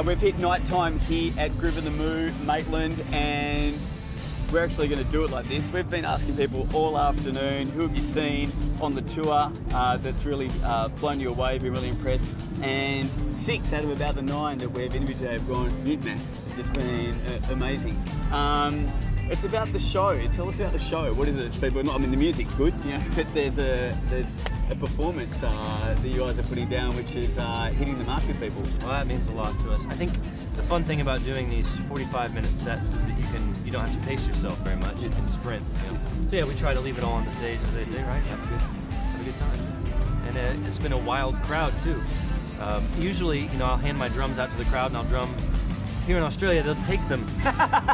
We've hit night time here at Groovin The Moo, Maitland, and we're actually going to do it like this. We've been asking people all afternoon, who have you seen on the tour that's really blown you away, been really impressed, and 6 out of about the 9 that we've interviewed today have gone MUTEMATH. It's been amazing. It's about the show. Tell us about the show. What is it? People, I mean, the music's good, you know, but there's a performance that you guys are putting down, which is hitting the mark with people. Well, that means a lot to us. I think the fun thing about doing these 45-minute sets is that you don't have to pace yourself very much. You can sprint. You know? So yeah, we try to leave it all on the stage, as they say, right? Have a good time. And it's been a wild crowd too. Usually, you know, I'll hand my drums out to the crowd and I'll drum. Here in Australia, they'll take them.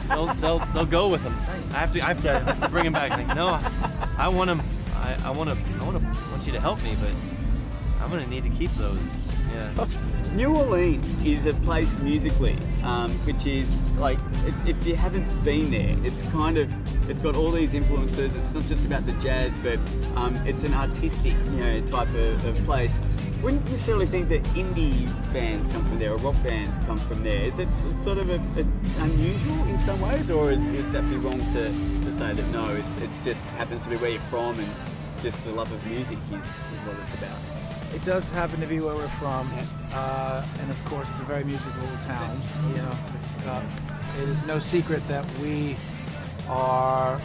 they'll go with them. I have to bring them back. Like, no, I want them. I want you to help me, but I'm gonna need to keep those. Yeah. New Orleans is a place musically, which is like, if you haven't been there, it's got all these influences. It's not just about the jazz, but it's an artistic, you know, type of place. Wouldn't necessarily think that indie bands come from there or rock bands come from there. Is it sort of unusual in some ways, or would that be wrong to say that no, it's just happens to be where you're from and just the love of music is what it's about? It does happen to be where we're from, and of course it's a very musical town. You know, it is no secret that we are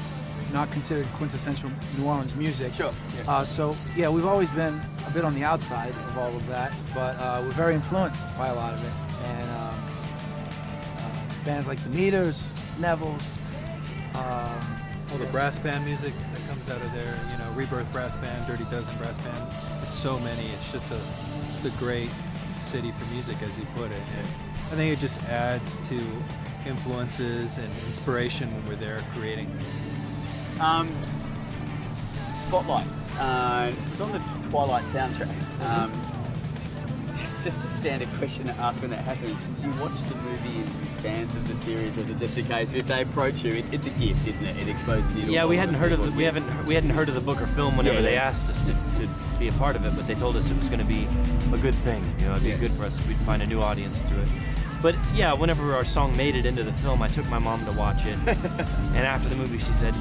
not considered quintessential New Orleans music. Sure. Yeah. So yeah, we've always been a bit on the outside of all of that, but we're very influenced by a lot of it. And bands like the Meters, Neville's, all the brass band music that comes out of there, you know, Rebirth Brass Band, Dirty Dozen Brass Band. There's so many. It's just it's a great city for music, as you put it. And I think it just adds to influences and inspiration when we're there creating. Spotlight. It's on the Twilight soundtrack. It's just a standard question to ask when that happens. Do you watch the movie and fans of the series, or is it just a case if they approach you, it's a gift, isn't it? It exposes you to we hadn't heard of the book or film whenever they asked us to be a part of it, but they told us it was going to be a good thing. You know, it'd be good for us. We'd find a new audience through it. But yeah, whenever our song made it into the film, I took my mom to watch it, and after the movie, she said,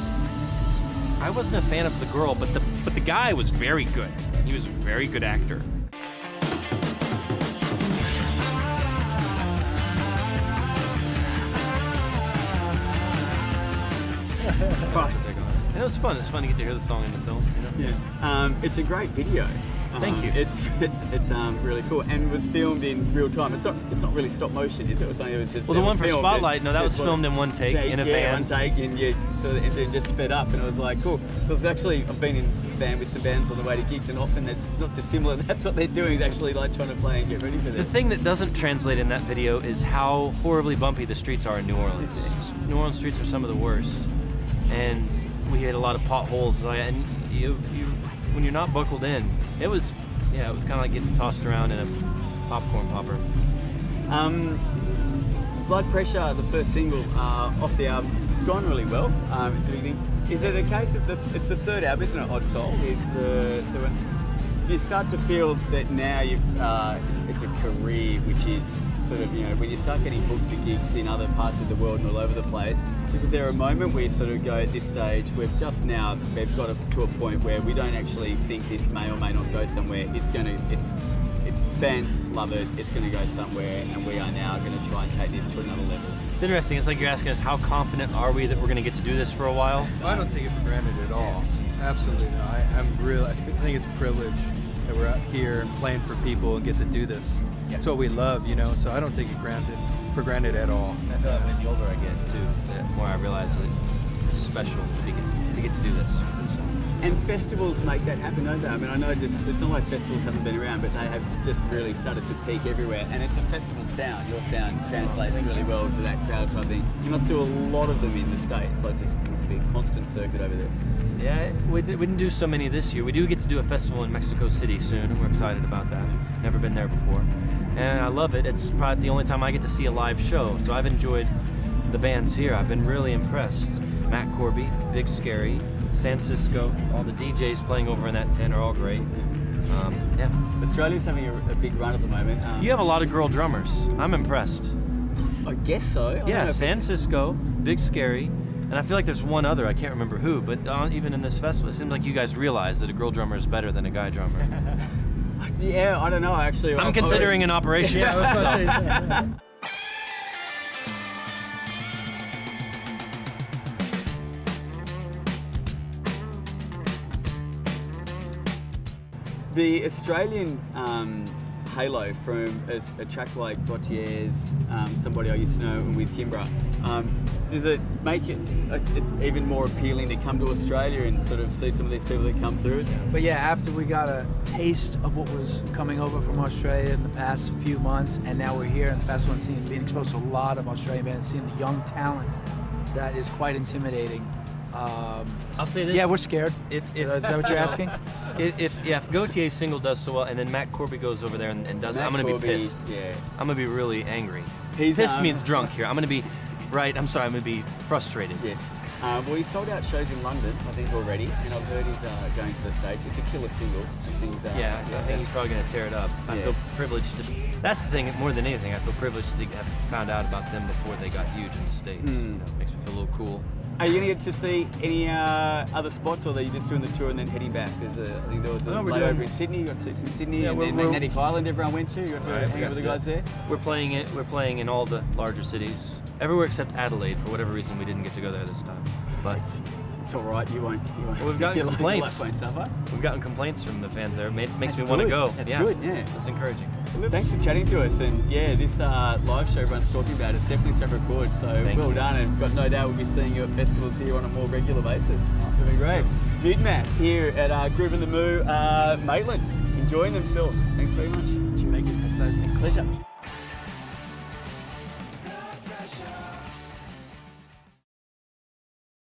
I wasn't a fan of the girl, but the guy was very good. He was a very good actor. And it was fun. It's fun to get to hear the song in the film. You know? Yeah. It's a great video. Thank you. It's really cool, and was filmed in real time. It's not really stop motion, is it? It was just. Well, the one for Spotlight, no, that was filmed in one take in a van. One take, and it just sped up, and it was like cool. Because actually, I've been in a van with some bands on the way to gigs, and often that's not dissimilar. That's what they're doing, is actually like trying to play and get ready for this. The thing that doesn't translate in that video is how horribly bumpy the streets are in New Orleans. New Orleans streets are some of the worst, and we hit a lot of potholes. And when you're not buckled in, it was kind of like getting tossed around in a popcorn popper. Blood Pressure, the first single off the album, it's gone really well. Is it a case of it's the third album, isn't it? Odd Soul is do you start to feel that now it's a career which is sort of, you know, when you start getting booked for gigs in other parts of the world and all over the place, is there a moment where you sort of go, at this stage, we've got to a point where we don't actually think this may or may not go somewhere. Fans love it, it's going to go somewhere, and we are now going to try and take this to another level. It's interesting. It's like you're asking us, how confident are we that we're going to get to do this for a while? I don't take it for granted at all. Absolutely not. I think it's a privilege that we're out here and playing for people and get to do this. Yeah. It's what we love, you know, so I don't take it for granted at all. I feel like the older I get, too, the more I realize that it's special to get to do this. And festivals make that happen, don't they? I mean, I know it's not like festivals haven't been around, but they have just really started to peak everywhere. And it's a festival sound. Your sound translates really well to that crowd type thing. You must do a lot of them in the States, like just must be a constant circuit over there. Yeah, we didn't do so many this year. We do get to do a festival in Mexico City soon, and we're excited about that. Never been there before. And I love it. It's probably the only time I get to see a live show, so I've enjoyed the bands here. I've been really impressed. Matt Corby, Big Scary, San Cisco, all the DJs playing over in that tent are all great. Yeah. Australia's having a big run at the moment. You have a lot of girl drummers. I'm impressed. I guess so. I don't know Yeah, if San Cisco, Big Scary, and I feel like there's one other, I can't remember who, but even in this festival, it seems like you guys realize that a girl drummer is better than a guy drummer. Yeah, I don't know actually. I'm considering an operation. Yeah, I was about to say, The Australian halo from a track like Gautier's, Somebody I Used to Know, and with Kimbra, does it make it even more appealing to come to Australia and sort of see some of these people that come through? But yeah, after we got a taste of what was coming over from Australia in the past few months, and now we're here in the festival and seeing, being exposed to a lot of Australian bands, seeing the young talent, that is quite intimidating. I'll say this. Yeah, we're scared. If Is that what you're asking? If Gautier's single does so well, and then Matt Corby goes over there and does it, I'm gonna be pissed. Yeah. I'm gonna be really angry. He's, Pissed means drunk here. I'm gonna be I'm sorry. I'm gonna be frustrated. Yes. Well, he's sold out shows in London, I think, already, and I've heard he's going to the States. It's a killer single. I think he's probably gonna tear it up. I Yeah. feel privileged to. That's the thing. More than anything, I feel privileged to have found out about them before they got huge in the States. You know, it makes me feel a little cool. Are you going to get to see any other spots, or are you just doing the tour and then heading back? I think there was a layover in Sydney. You got to see some Sydney, and then Magnetic Island everyone went to. You got to hang out with the guys there? We're playing in all the larger cities. Everywhere except Adelaide. For whatever reason, we didn't get to go there this time. But it's all right. You won't. Well, we've gotten complaints. Suffer. We've gotten complaints from the fans there. Makes That's me want to good. go. That's good. Yeah. That's encouraging. Well, thanks for chatting to us, and yeah, this live show everyone's talking about, it's definitely struck a chord, so well done, and got no doubt we'll be seeing you at festivals here on a more regular basis. Awesome. It'll be great. MUTEMATH here at Groovin The Moo, Maitland, enjoying themselves. Thanks very much. Thank you. Thanks. Pleasure.